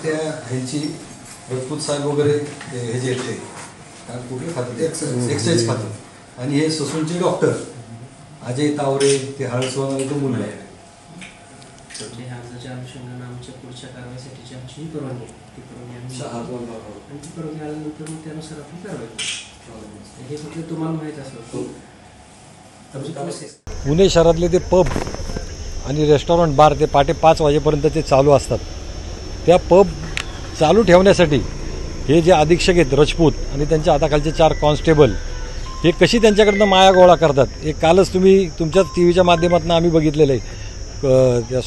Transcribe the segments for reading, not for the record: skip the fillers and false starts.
त्या ह्याची रजपूत साहेब वगैरे हे जे ते कुठलं खातं ते एक्साइज खातं आणि हे ससूनचे डॉक्टर अजय तावरे ते हळसवाला तो मुलगा आहे. अर्जाच्या अनुषंगाने आमच्या पुढच्या कारवाईसाठीची आमची परवानगी ती परवानगी आल्यानंतर मग त्यानुसार आपण कारवाई हे फक्त तुम्हाला माहीत असलं. पुणे शहरातले ते पब आणि रेस्टॉरंट बार ते पहाटे 5 वाजेपर्यंत ते चालू असतात. त्या पब चालू ठेवण्यासाठी हे जे अधीक्षक आहेत रजपूत आणि त्यांच्या हाताखालचे 4 कॉन्स्टेबल हे कशी त्यांच्याकडनं माया गोळा करतात. हे कालच तुम्ही तुमच्या टीव्हीच्या माध्यमातून आम्ही बघितलेलं आहे. त्या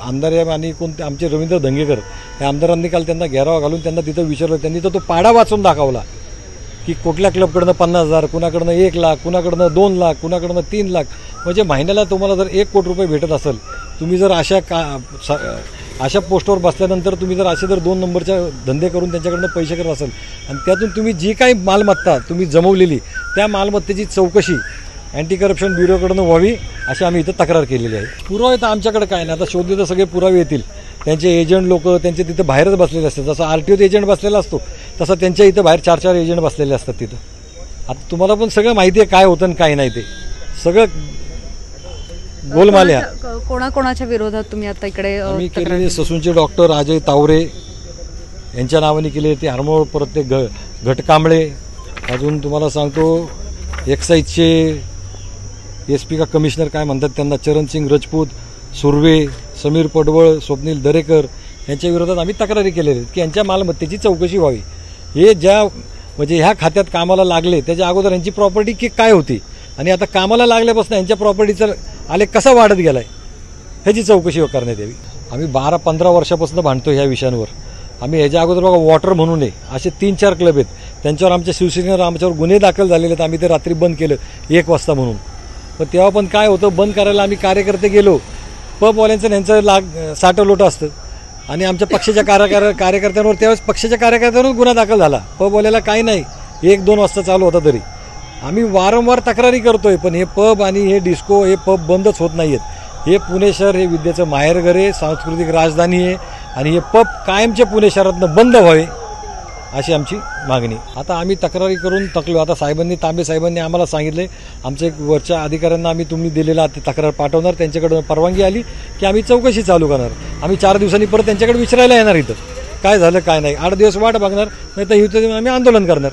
आमदार आणि कोणते आमचे रवींद्र धंगेकर या आमदारांनी काल त्यांना घेरावा घालून त्यांना तिथं विचारलं. त्यांनी तर तो पाडा वाचून दाखवला की कुठल्या क्लबकडनं 50,000, कुणाकडनं 1 लाख, कुणाकडनं 2 लाख, कुणाकडनं 3 लाख. म्हणजे महिन्याला तुम्हाला जर 1 कोटी रुपये भेटत असेल, तुम्ही जर अशा पोस्टवर बसल्यानंतर तुम्ही जर असे 2 नंबरच्या धंदे करून त्यांच्याकडनं पैसे करत असेल आणि त्यातून तुम्ही जी काही मालमत्ता तुम्ही जमवलेली त्या मालमत्तेची चौकशी अँटी करप्शन ब्युरोकडनं व्हावी अशी आम्ही इथं तक्रार केलेली आहे. पुरावे तर आमच्याकडे काय नाही. आता शोधले तर सगळे पुरावे येतील. त्यांचे एजंट लोक त्यांचे तिथं बाहेरच बसलेले असतात. जसं RTOत एजंट बसलेला असतो तसं त्यांच्या इथं बाहेर 4 एजंट बसलेले असतात तिथं. आता तुम्हाला पण सगळं माहिती आहे काय होतं आणि काय नाही. ते सगळं गोलमाल आहे. कोणाकोणाच्या विरोधात तुम्ही आता इकडे आम्ही केलेले ससूनचे डॉक्टर अजय तावरे यांच्या नावाने केले ते हरमोळ, परत ते घटकांबळे, अजून तुम्हाला सांगतो एक्साईजचे SP का कमिशनर काय म्हणतात त्यांना, चरणसिंग राजपूत, सुर्वे, समीर पडवळ, स्वप्नील दरेकर यांच्या विरोधात आम्ही तक्रारी केलेल्या आहेत की यांच्या मालमत्तेची चौकशी व्हावी. हे म्हणजे ह्या खात्यात कामाला लागले त्याच्या अगोदर यांची प्रॉपर्टी काय होती आणि आता कामाला लागल्यापासून यांच्या प्रॉपर्टीचा आलेख कसा वाढत गेलाय ह्याची चौकशी करण्यात यावी. आम्ही 12-15 वर्षापासून भांडतो ह्या विषयांवर. आम्ही ह्याच्या अगोदर बघा वॉटर म्हणून आहे असे 3-4 क्लब आहेत. त्यांच्यावर आमच्या शिवसेनेवर आमच्यावर गुन्हे दाखल झालेले आहेत. आम्ही ते रात्री बंद केलं 1 वाजता म्हणून. पण तेव्हा पण काय होतं, बंद करायला आम्ही कार्यकर्ते गेलो, पबवाल्यांचं यांचं साठवलोटं असतं आणि आमच्या पक्षाच्या कार्यकर्त्यांवर त्यावेळेस पक्षाच्या कार्यकर्त्यांवर गुन्हा दाखल झाला. पबवाल्याला काही नाही, 1-2 वाजता चालू होता तरी. आम्ही वारंवार तक्रारी करतोय पण हे पब आणि हे डिस्को हे पब बंदच होत नाहीयेत. हे पुणे शहर हे विद्येचं माहेरघर आहे, सांस्कृतिक राजधानी आहे आणि हे पब कायमचे पुणे शहरातनं बंद व्हावे अशी आमची मागणी. आता आम्ही तक्रारी करून थकलो. आता तांबे साहेबांनी आम्हाला सांगितले, आमच्या एक वरच्या अधिकाऱ्यांना आम्ही तुम्ही तक्रार पाठवणार, त्यांच्याकडून परवानगी आली की आम्ही चौकशी चालू करणार. आम्ही 4 दिवसांनी परत त्यांच्याकडे विचारायला येणार, इथं काय झालं काय नाही. 8 दिवस वाट बघणार, नाही तर इथं आम्ही आंदोलन करणार.